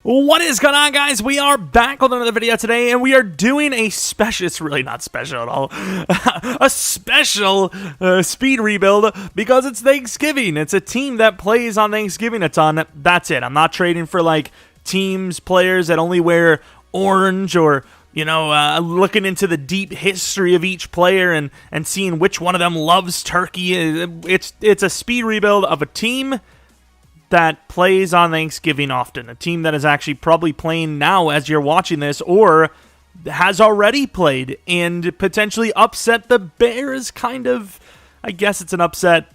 What is going on, guys? We are back with another video today, and we are doing a special, it's really not special at all, a special speed rebuild because it's Thanksgiving. It's a team that plays on Thanksgiving a ton. That's it. I'm not trading for, like, teams, players that only wear orange or, you know, looking into the deep history of each player and seeing which one of them loves turkey. It's a speed rebuild of a team that plays on Thanksgiving often. A team that is actually probably playing now as you're watching this, or has already played and potentially upset the Bears, kind of. I guess it's an upset.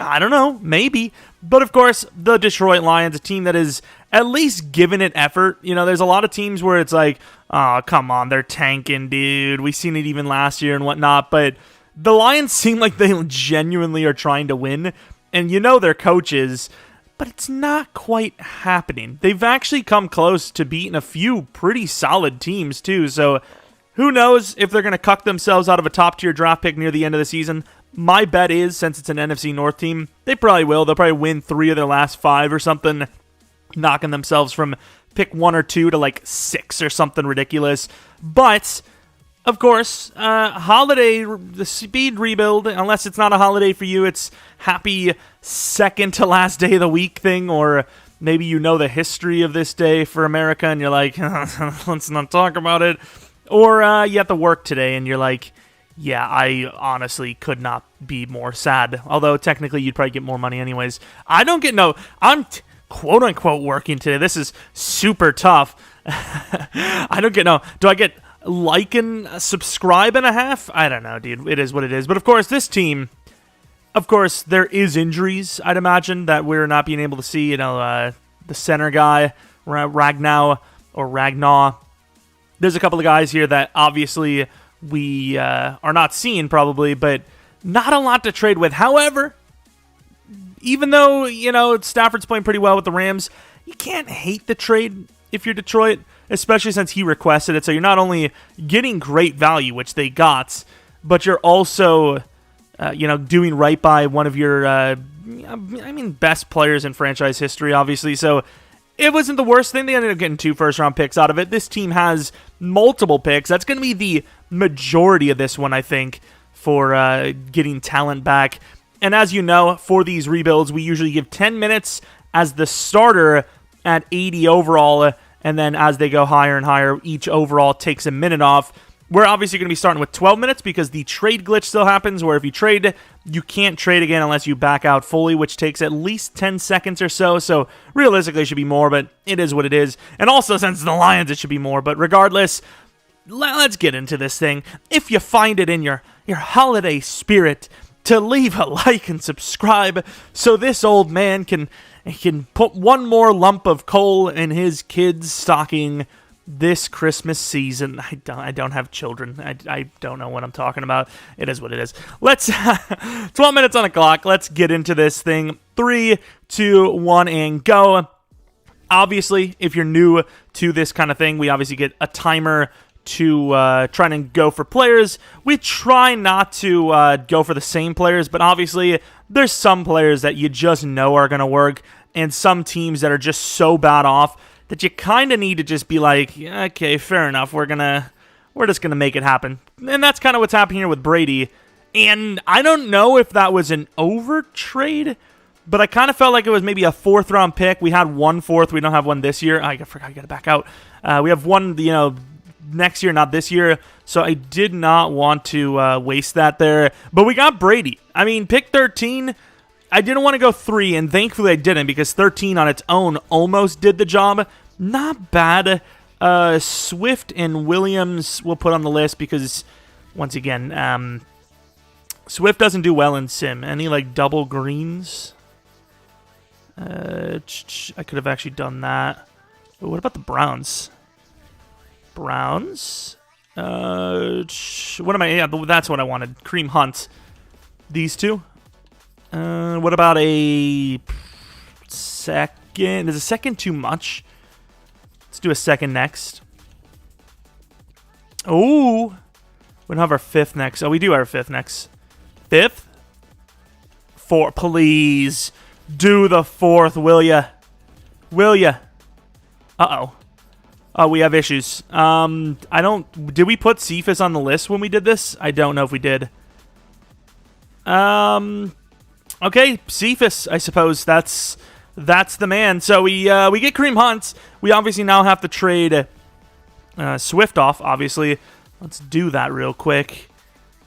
I don't know, maybe. But of course, the Detroit Lions, a team that is at least giving it effort. You know, there's a lot of teams where it's like, oh, come on, they're tanking, dude. We've seen it even last year and whatnot. But the Lions seem like they genuinely are trying to win. And you know their coaches, but it's not quite happening. They've actually come close to beating a few pretty solid teams, too. So who knows if they're going to cuck themselves out of a top-tier draft pick near the end of the season. My bet is, since it's an NFC North team, they probably will. They'll probably win 3 of their last 5 or something, knocking themselves from pick 1 or 2 to like 6 or something ridiculous. But of course, the speed rebuild, unless it's not a holiday for you, it's happy second to last day of the week thing, or maybe you know the history of this day for America and you're like, let's not talk about it. Or you have to work today and you're like, yeah, I honestly could not be more sad. Although technically you'd probably get more money anyways. I'm quote-unquote working today. This is super tough. I don't get do I get like and subscribe and a half? I don't know, dude. It is what it is. But of course, this team, of course, there is injuries, I'd imagine, that we're not being able to see. You know, the center guy, Ragnaw. There's a couple of guys here that obviously we are not seeing probably, but not a lot to trade with. However, even though, you know, Stafford's playing pretty well with the Rams, you can't hate the trade if you're Detroit, especially since he requested it. So you're not only getting great value, which they got, but you're also, doing right by one of your, best players in franchise history, obviously. So it wasn't the worst thing. They ended up getting 2 first-round picks out of it. This team has multiple picks. That's going to be the majority of this one, I think, for getting talent back. And as you know, for these rebuilds, we usually give 10 minutes as the starter at 80 overall, and then as they go higher and higher, each overall takes a minute off. We're obviously going to be starting with 12 minutes because the trade glitch still happens, where if you trade, you can't trade again unless you back out fully, which takes at least 10 seconds or so. So realistically, it should be more, but it is what it is. And also, since the Lions, it should be more. But regardless, let's get into this thing. If you find it in your holiday spirit to leave a like and subscribe so this old man can put one more lump of coal in his kid's stocking this Christmas season. I don't have children. I don't know what I'm talking about. It is what it is. Let's 12 minutes on the clock. Let's get into this thing. 3, 2, 1, and go. Obviously, if you're new to this kind of thing, we obviously get a timer to try and go for players. We try not to go for the same players, but obviously there's some players that you just know are going to work, and some teams that are just so bad off that you kind of need to just be like, okay, fair enough, we're just gonna make it happen. And that's kind of what's happening here with Brady. And I don't know if that was an over trade, but I kind of felt like it was maybe a 4th round pick. We had 1 4th. We don't have one this year. I forgot, I got to back out. We have one, next year, not this year. So I did not want to waste that there. But we got Brady. I mean, pick 13. I didn't want to go 3, and thankfully I didn't, because 13 on its own almost did the job. Not bad. Swift and Williams we'll put on the list because, once again, Swift doesn't do well in Sim. Any, double greens? I could have actually done that. But what about the Browns? Browns? What am I? Yeah, that's what I wanted. Kareem Hunt. These 2? What about a second? Is a second too much? Let's do a second next. Oh, we don't have our 5th next. Oh, we do have our 5th next. 5th? 4, please. Do the 4th, will ya? Will ya? Uh-oh. Oh, we have issues. Did we put Cephas on the list when we did this? I don't know if we did. Okay, Cephas, I suppose. That's the man. So we get Kareem Hunt. We obviously now have to trade Swift off, obviously. Let's do that real quick.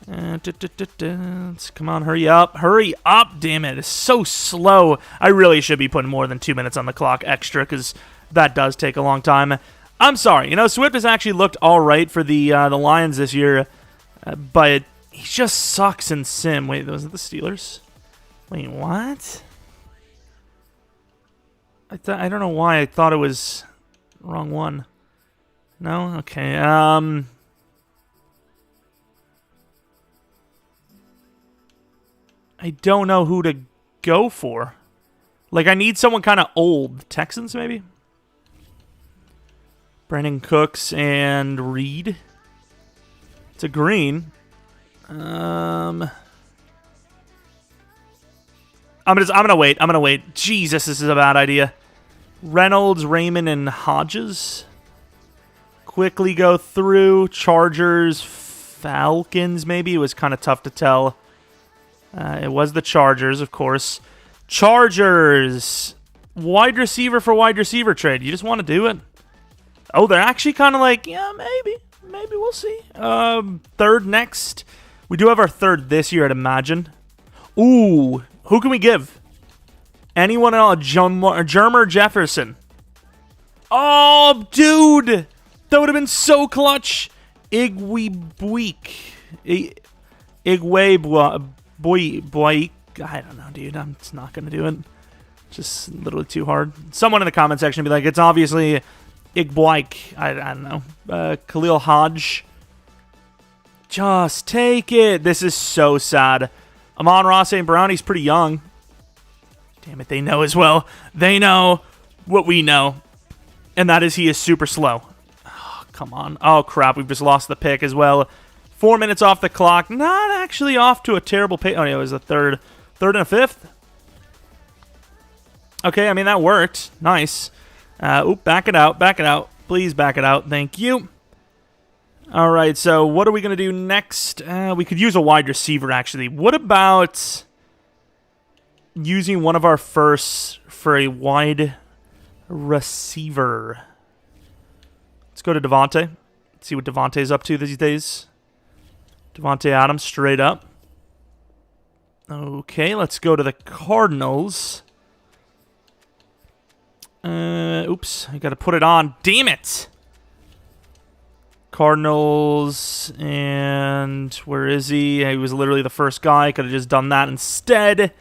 Come on, hurry up. Hurry up, damn it. It's so slow. I really should be putting more than 2 minutes on the clock extra because that does take a long time. I'm sorry. Swift has actually looked all right for the Lions this year, but he just sucks in sim. Wait, was it the Steelers? Wait, what? I don't know why I thought it was the wrong one. No? Okay. I don't know who to go for. Like, I need someone kind of old. Texans, maybe? Brandon Cooks and Reed. It's a green. I'm gonna wait. I'm gonna wait. Jesus, this is a bad idea. Reynolds, Raymond, and Hodges. Quickly go through. Chargers, Falcons, maybe. It was kind of tough to tell. It was the Chargers, of course. Chargers. Wide receiver for wide receiver trade. You just want to do it? Oh, they're actually kind of like, yeah, maybe. Maybe we'll see. Third next. We do have our third this year, I'd imagine. Ooh. Who can we give? Anyone at all? Jermer Jefferson. Oh, dude. That would have been so clutch. Igwe Boy. I don't know, dude. I'm just not going to do it. Just literally too hard. Someone in the comment section be like, it's obviously Igboik. I don't know. Khalil Hodge. Just take it. This is so sad. Amon-Ra St. Brown, he's pretty young. Damn it, they know as well. They know what we know. And that is he is super slow. Oh, come on. Oh, crap. We've just lost the pick as well. 4 minutes off the clock. Not actually off to a terrible pace. Oh, yeah, it was a third and a fifth. Okay, I mean, that worked. Nice. Back it out. Back it out. Please back it out. Thank you. All right, so what are we going to do next? We could use a wide receiver, actually. What about using one of our firsts for a wide receiver? Let's go to Devontae. See what Devontae's up to these days. Devontae Adams, straight up. Okay, let's go to the Cardinals. Oops, I got to put it on. Damn it! Cardinals, and where is he? He was literally the first guy. Could have just done that instead.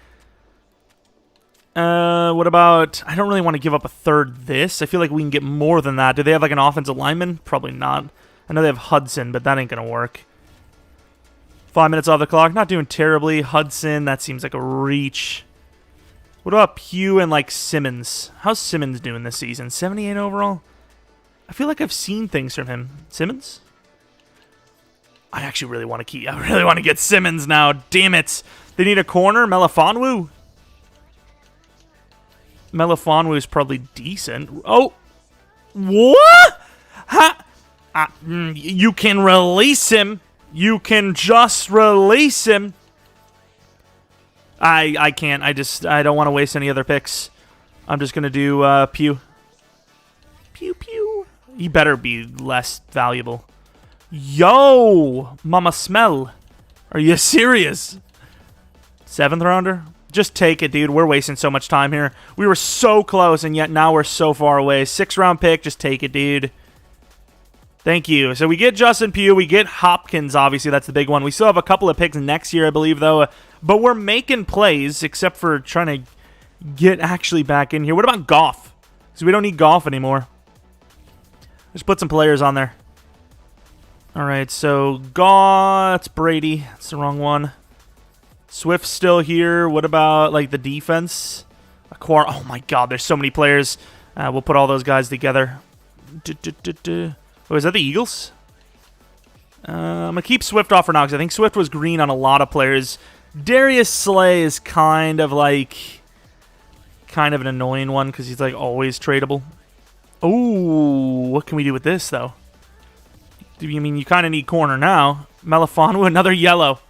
What about... I don't really want to give up a third this. I feel like we can get more than that. Do they have like an offensive lineman? Probably not. I know they have Hudson, but that ain't going to work. 5 minutes off the clock. Not doing terribly. Hudson, that seems like a reach. What about Pugh and like Simmons? How's Simmons doing this season? 78 overall? I feel like I've seen things from him. Simmons? I actually really want to I really want to get Simmons now. Damn it. They need a corner. Melifonwu? Melifonwu is probably decent. Oh. What? You can release him. You can just release him. I can't. I don't want to waste any other picks. I'm just going to do Pew. Pew, pew. He better be less valuable. Yo! Mama Smell. Are you serious? 7th rounder? Just take it, dude. We're wasting so much time here. We were so close, and yet now we're so far away. 6th round pick. Just take it, dude. Thank you. So we get Justin Pugh. We get Hopkins, obviously. That's the big one. We still have a couple of picks next year, I believe, though. But we're making plays, except for trying to get actually back in here. What about Goff? Because we don't need Goff anymore. Just put some players on there. All right, so Goff. It's Brady. That's the wrong one. Swift's still here. What about, like, the defense? Oh, my God. There's so many players. We'll put all those guys together. Oh, is that the Eagles? I'm going to keep Swift off for now because I think Swift was green on a lot of players. Darius Slay is kind of an annoying one because he's like always tradable. Oh, what can we do with this, though? You mean you kind of need corner now. Melifonwu, another yellow.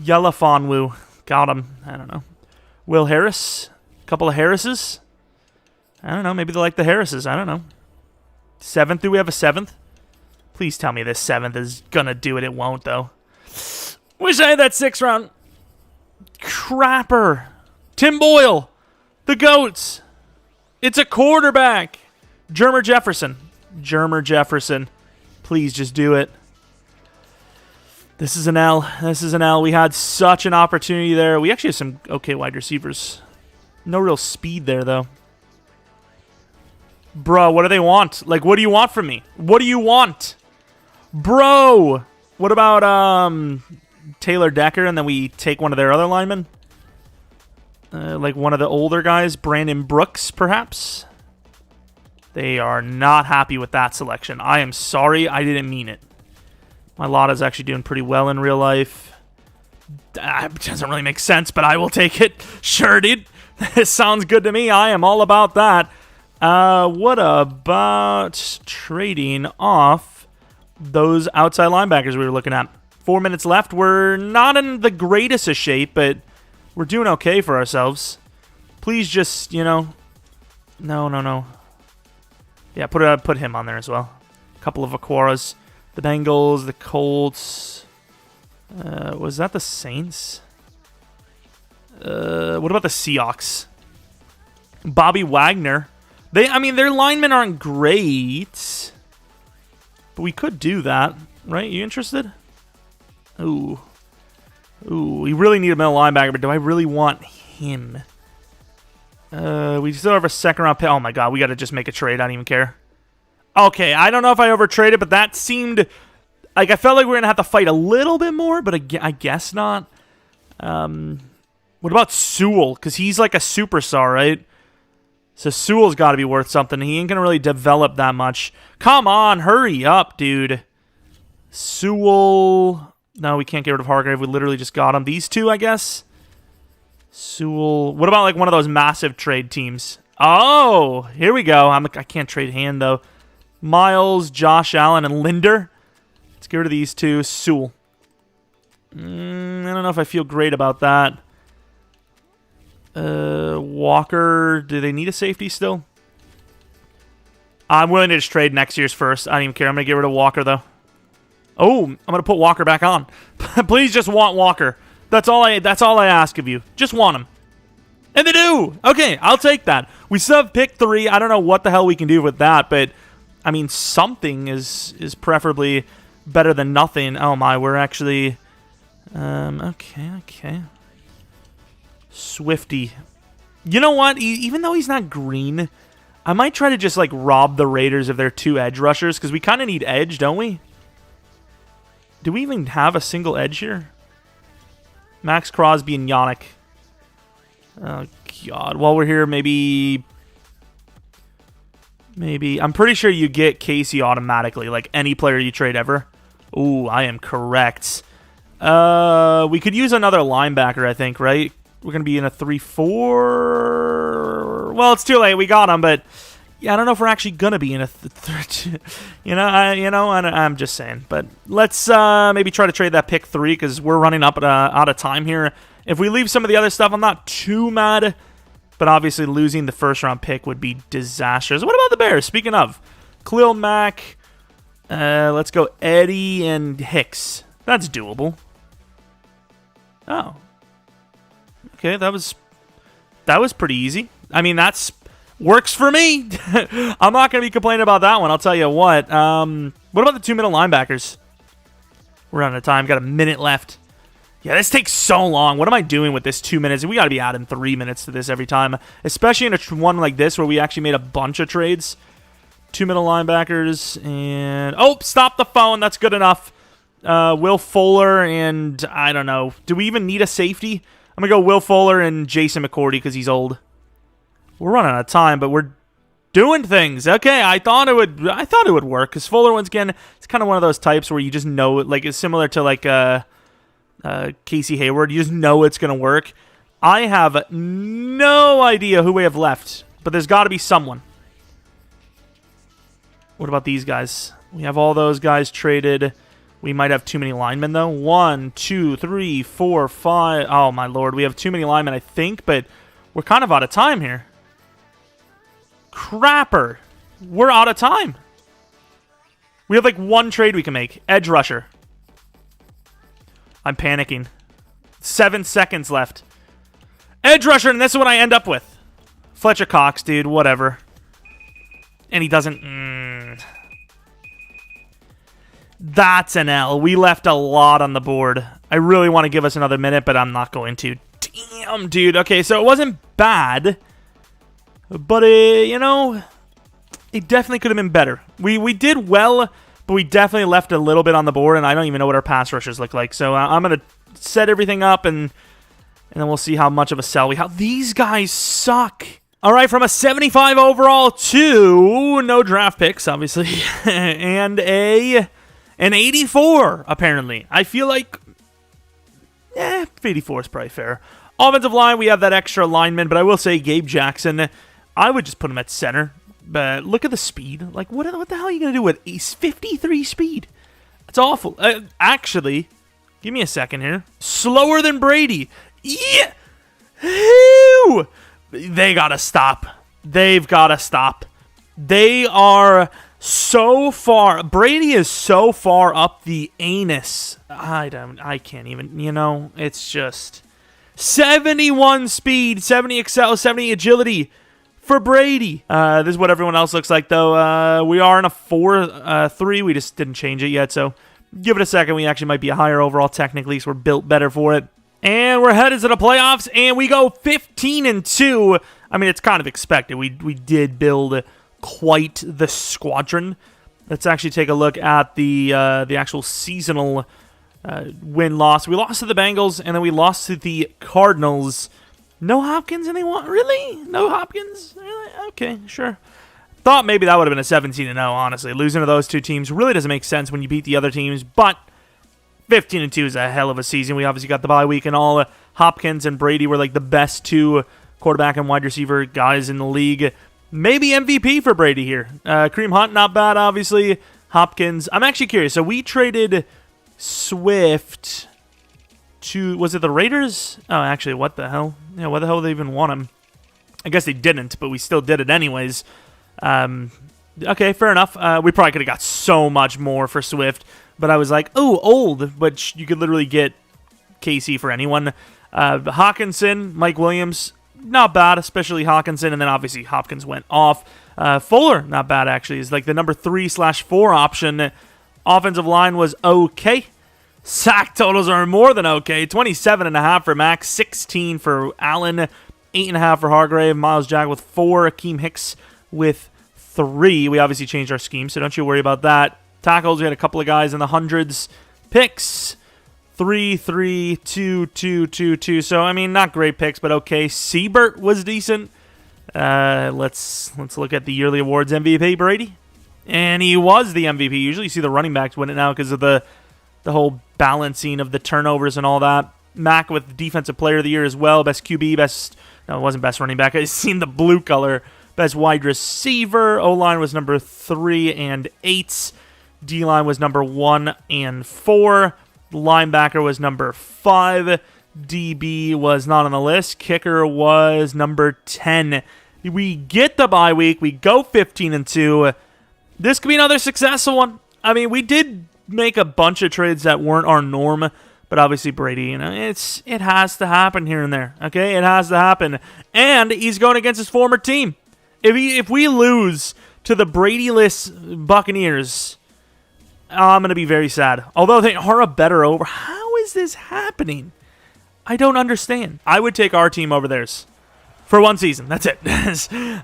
Yellowfonwu. Got him. I don't know. Will Harris. A couple of Harrises. I don't know. Maybe they like the Harrises. I don't know. 7th. Do we have a 7th? Please tell me this 7th is going to do it. It won't, though. Wish I had that 6th round. Crapper. Tim Boyle. The GOATs. It's a quarterback. Jermer Jefferson. Jermer Jefferson. Please just do it. This is an L. This is an L. We had such an opportunity there. We actually have some okay wide receivers. No real speed there, though. Bro, what do they want? Like, what do you want from me? What do you want? Bro! What about Taylor Decker, and then we take one of their other linemen? Like one of the older guys, Brandon Brooks, perhaps? They are not happy with that selection. I am sorry, I didn't mean it. My Lotta's actually doing pretty well in real life. It doesn't really make sense, but I will take it. Sure, dude. This sounds good to me. I am all about that. What about trading off those outside linebackers we were looking at? 4 minutes left. We're not in the greatest of shape, but we're doing okay for ourselves. Please just, No. Yeah, put him on there as well. A couple of Aquaras. The Bengals, the Colts. Was that the Saints? What about the Seahawks? Bobby Wagner. Their linemen aren't great. But we could do that. Right? You interested? Ooh, we really need a middle linebacker, but do I really want him? We still have a 2nd round pick. Oh my god, we got to just make a trade. I don't even care. Okay, I don't know if I overtraded, but that seemed like I felt like we were going to have to fight a little bit more, but I guess not. What about Sewell? Because he's like a superstar, right? So Sewell's got to be worth something. He ain't going to really develop that much. Come on, hurry up, dude. Sewell. No, we can't get rid of Hargrave. We literally just got him. These two, I guess. Sewell. What about like one of those massive trade teams? Oh, here we go. I can't trade hand, though. Miles, Josh Allen, and Linder. Let's get rid of these two. Sewell. I don't know if I feel great about that. Walker. Do they need a safety still? I'm willing to just trade next year's first. I don't even care. I'm going to get rid of Walker, though. Oh, I'm going to put Walker back on. Please just want Walker. That's all I ask of you. Just want him. And they do. Okay, I'll take that. We still have pick 3. I don't know what the hell we can do with that, but something is preferably better than nothing. Oh my, we're actually okay. Swifty. You know what? Even though he's not green, I might try to just like rob the Raiders of their 2 edge rushers because we kind of need edge, don't we? Do we even have a single edge here? Max Crosby and Yannick. Oh, God. While we're here, maybe... I'm pretty sure you get Casey automatically, like any player you trade ever. Ooh, I am correct. We could use another linebacker, I think, right? We're going to be in a 3-4. Well, it's too late. We got him, but... Yeah, I don't know if we're actually going to be in a I'm just saying. But let's maybe try to trade that pick 3 because we're running up out of time here. If we leave some of the other stuff, I'm not too mad. But obviously losing the 1st round pick would be disastrous. What about the Bears? Speaking of, Khalil Mack. Let's go Eddie and Hicks. That's doable. Oh. Okay, that was pretty easy. That's... Works for me. I'm not going to be complaining about that one. I'll tell you what. What about the 2 middle linebackers? We're out of time. Got a minute left. Yeah, this takes so long. What am I doing with this 2 minutes? We got to be adding 3 minutes to this every time, especially in one like this where we actually made a bunch of trades. 2 middle linebackers and... Oh, stop the phone. That's good enough. Will Fuller and... I don't know. Do we even need a safety? I'm going to go Will Fuller and Jason McCourty because he's old. We're running out of time, but we're doing things. Okay, I thought it would work because Fuller, once again, it's kind of one of those types where you just know it. Like it's similar to like Casey Hayward. You just know it's gonna work. I have no idea who we have left, but there's got to be someone. What about these guys? We have all those guys traded. We might have too many linemen, though. 1, 2, 3, 4, 5. Oh, my lord. We have too many linemen, I think, but we're kind of out of time here. Crapper. We're out of time. We have like one trade we can make. Edge rusher. I'm panicking. 7 seconds left. Edge rusher, and this is what I end up with. Fletcher Cox, dude. Whatever. And he doesn't... That's an L. We left a lot on the board. I really want to give us another minute, but I'm not going to. Damn, dude. Okay, so it wasn't bad. But, you know, it definitely could have been better. We did well, but we definitely left a little bit on the board, and I don't even know what our pass rushers look like. So I'm going to set everything up, and then we'll see how much of a sell we have. These guys suck. All right, from a 75 overall to no draft picks, obviously, and an 84, apparently. I feel like, 84 is probably fair. Offensive line, we have that extra lineman, but I will say Gabe Jackson, I would just put him at center. But look at the speed. Like, what the hell are you going to do with 53 speed? That's awful. Actually, give me a second here. Slower than Brady. Yeah. Ew. They got to stop. They've got to stop. They are so far. Brady is so far up the anus. I can't even, it's just 71 speed, 70 excel, 70 agility for Brady. This is what everyone else looks like, though. We are in a 4-3. We just didn't change it yet, so give it a second. We actually might be a higher overall technically, so we're built better for it. And we're headed to the playoffs, and we go 15-2. I mean, it's kind of expected. We did build quite the squadron. Let's actually take a look at the actual seasonal win-loss. We lost to the Bengals, and then we lost to the Cardinals. No Hopkins, anyone? Really? No Hopkins? Really? Okay, sure. Thought maybe that would have been a 17-0, honestly. Losing to those two teams really doesn't make sense when you beat the other teams, but 15-2 is a hell of a season. We obviously got the bye week, and all Hopkins and Brady were like the best two quarterback and wide receiver guys in the league. Maybe MVP for Brady here. Kareem Hunt, not bad, obviously. Hopkins. I'm actually curious. So we traded Swift to, was it the Raiders? Oh, actually, what the hell? Yeah, what the hell did they even want him? I guess they didn't, but we still did it anyways. Okay, fair enough. We probably could have got so much more for Swift, but I was like, oh, old, but you could literally get KC for anyone. Hawkinson, Mike Williams, not bad, especially Hawkinson, and then obviously Hopkins went off. Fuller, not bad actually, is like the number 3/4 option. Offensive line was okay. Sack totals are more than okay. 27.5 for Max, 16 for Allen, 8.5 for Hargrave, Miles Jack with 4, Akeem Hicks with 3. We obviously changed our scheme, so don't you worry about that. Tackles, we had a couple of guys in the hundreds. Picks, 3, 3, 2, 2, 2, 2. So, I mean, not great picks, but okay. Siebert was decent. Let's look at the yearly awards. MVP, Brady. And he was the MVP. Usually you see the running backs win it now because of the whole balancing of the turnovers and all that. Mack with Defensive Player of the Year as well. Best QB, no, it wasn't best running back. I seen the blue color. Best wide receiver. O-line was number 3 and 8. D-line was number 1 and 4. Linebacker was number 5. DB was not on the list. Kicker was number 10. We get the bye week. We go 15-2. This could be another successful one. I mean, we did make a bunch of trades that weren't our norm, but obviously Brady, it has to happen here and there. Okay, it has to happen. And he's going against his former team. If we lose to the Brady-less Buccaneers, I'm going to be very sad. Although they are a better over. How is this happening? I don't understand. I would take our team over theirs for one season. That's it.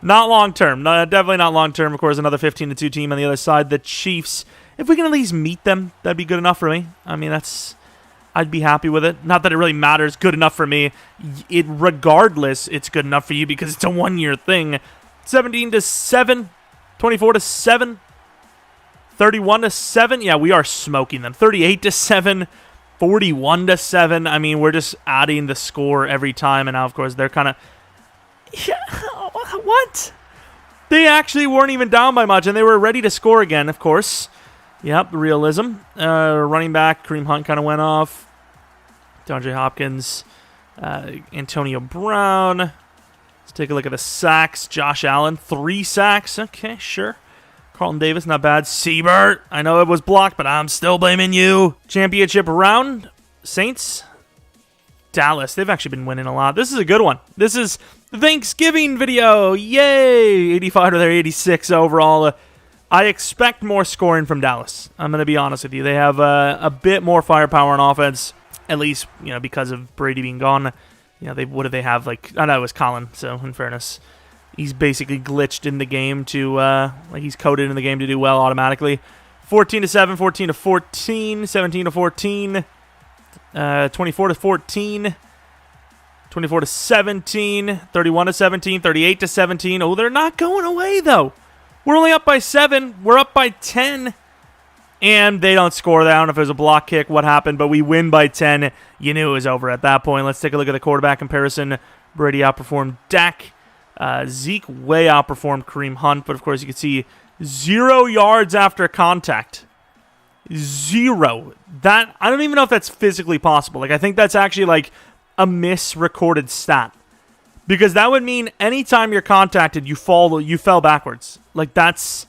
Not long term. No, definitely not long term. Of course, another 15-2 team on the other side. The Chiefs. If we can at least meet them, that'd be good enough for me. I mean, I'd be happy with it. Not that it really matters. Good enough for me. Regardless, it's good enough for you because it's a one-year thing. 17-7, 24-7, 31-7. Yeah, we are smoking them. 38-7, 41-7. I mean, we're just adding the score every time, and now, of course, they're kind of. Yeah, what? They actually weren't even down by much, and they were ready to score again, of course. Yep, realism. Running back, Kareem Hunt kind of went off. DeAndre Hopkins, Antonio Brown. Let's take a look at the sacks. Josh Allen, 3 sacks. Okay, sure. Carlton Davis, not bad. Siebert, I know it was blocked, but I'm still blaming you. Championship round, Saints. Dallas, they've actually been winning a lot. This is a good one. This is the Thanksgiving video. Yay! 85 to their 86 overall. I expect more scoring from Dallas. I'm going to be honest with you. They have a bit more firepower on offense, at least because of Brady being gone. What do they have? I know it was Colin, so in fairness, he's basically glitched in the game to, he's coded in the game to do well automatically. 14-7, 14-14, 17-14. 24-14, 24-17, 31-17, 38-17. Oh, they're not going away though. We're only up by 7. We're up by 10, and they don't score. I don't know if it was a block kick, what happened, but we win by 10. You knew it was over at that point. Let's take a look at the quarterback comparison. Brady outperformed Dak. Zeke way outperformed Kareem Hunt, but of course you can see 0 yards after contact. 0. That I don't even know if that's physically possible. I think that's actually a misrecorded stat, because that would mean anytime you're contacted, you fell backwards. That's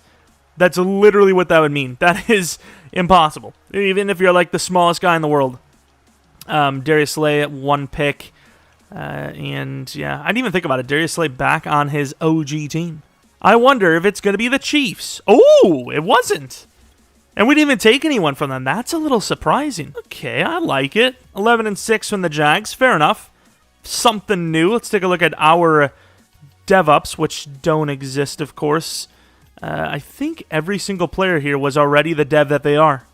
literally what that would mean. That is impossible, even if you're the smallest guy in the world. Darius Slay at 1 pick, and yeah, I didn't even think about it. Darius Slay back on his OG team. I wonder if it's going to be the Chiefs. Oh, it wasn't. And we didn't even take anyone from them. That's a little surprising. Okay, I like it. 11-6 from the Jags. Fair enough. Something new. Let's take a look at our dev-ups, which don't exist, of course. I think every single player here was already the dev that they are.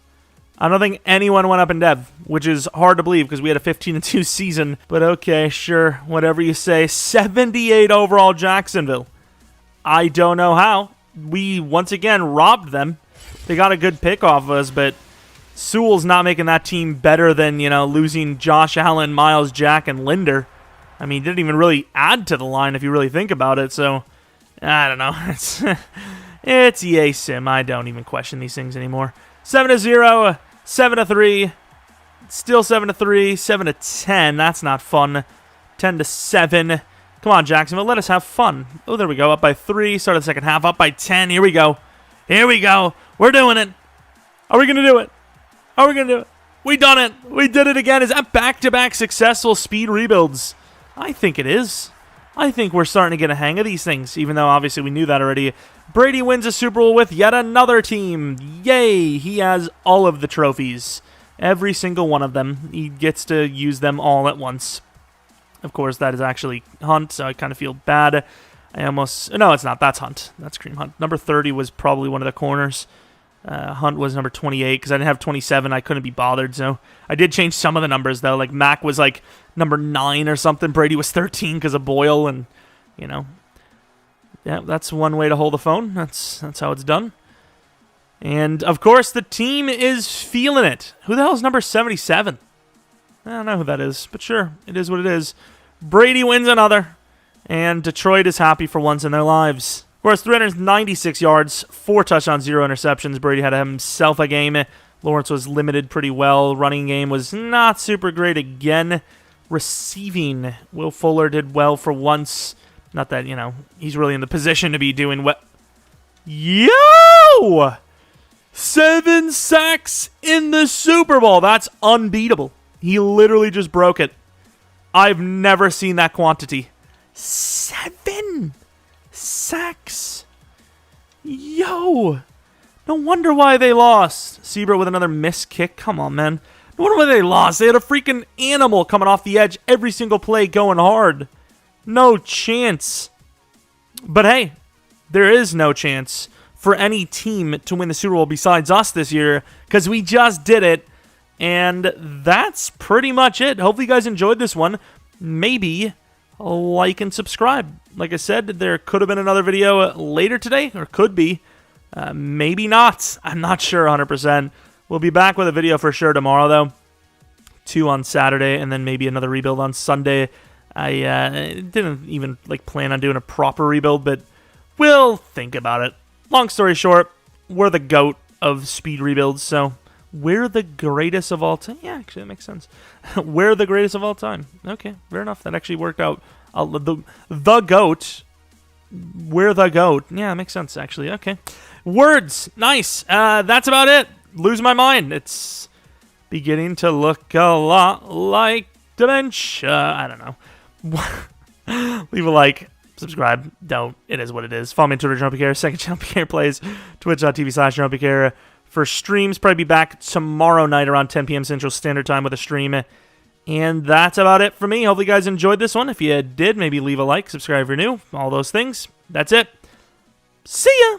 I don't think anyone went up in dev, which is hard to believe because we had a 15-2 season. But okay, sure. Whatever you say. 78 overall Jacksonville. I don't know how. We, once again, robbed them. They got a good pick off of us, but Sewell's not making that team better than, losing Josh Allen, Miles Jack, and Linder. I mean, he didn't even really add to the line if you really think about it, so I don't know. It's EA Sim. I don't even question these things anymore. 7-0, 7-3, still 7-3, 7-10. That's not fun. 10-7. Come on, Jacksonville, let us have fun. Oh, there we go. Up by 3. Start of the second half. Up by 10. Here we go. Here we go. We're doing it. Are we going to do it? Are we going to do it? We done it. We did it again. Is that back-to-back successful speed rebuilds? I think it is. I think we're starting to get a hang of these things, even though obviously we knew that already. Brady wins a Super Bowl with yet another team. Yay! He has all of the trophies. Every single one of them. He gets to use them all at once. Of course, that is actually Hunt, so I kind of feel bad. No, it's not. That's Hunt. That's Kareem Hunt. Number 30 was probably one of the corners. Hunt was number 28 because I didn't have 27. I couldn't be bothered, so I did change some of the numbers, though. Mac was, number 9 or something. Brady was 13 because of Boyle, and, yeah, that's one way to hold a phone. That's how it's done. And, of course, the team is feeling it. Who the hell is number 77? I don't know who that is, but sure, it is what it is. Brady wins another, and Detroit is happy for once in their lives. Of course, 396 yards, 4 touchdowns, 0 interceptions. Brady had himself a game. Lawrence was limited pretty well. Running game was not super great again. Receiving, Will Fuller did well for once. Not that, he's really in the position to be doing well. Yo! 7 sacks in the Super Bowl. That's unbeatable. He literally just broke it. I've never seen that quantity. 7 sacks. Yo. No wonder why they lost. Siebert with another missed kick. Come on, man. No wonder why they lost. They had a freaking animal coming off the edge every single play going hard. No chance. But hey, there is no chance for any team to win the Super Bowl besides us this year because we just did it. And that's pretty much it. Hopefully you guys enjoyed this one. Maybe like and subscribe. Like I said, there could have been another video later today, or could be. Maybe not. I'm not sure 100%. We'll be back with a video for sure tomorrow, though. 2 on Saturday, and then maybe another rebuild on Sunday. I didn't even plan on doing a proper rebuild, but we'll think about it. Long story short, we're the GOAT of speed rebuilds, so we're the greatest of all time. Yeah, actually, that makes sense. We're the greatest of all time. Okay, fair enough. That actually worked out. The GOAT. We're the GOAT. Yeah, that makes sense, actually. Okay. Words. Nice. That's about it. Lose my mind. It's beginning to look a lot like dementia. I don't know. Leave a like. Subscribe. Don't. It is what it is. Follow me on Twitter, Jeromepkr. Second channel, Jeromepkr Plays. Twitch.tv/Jeromepkr. For streams, probably be back tomorrow night around 10 p.m. Central Standard Time with a stream. And that's about it for me. Hopefully you guys enjoyed this one. If you did, maybe leave a like, subscribe if you're new, all those things. That's it. See ya!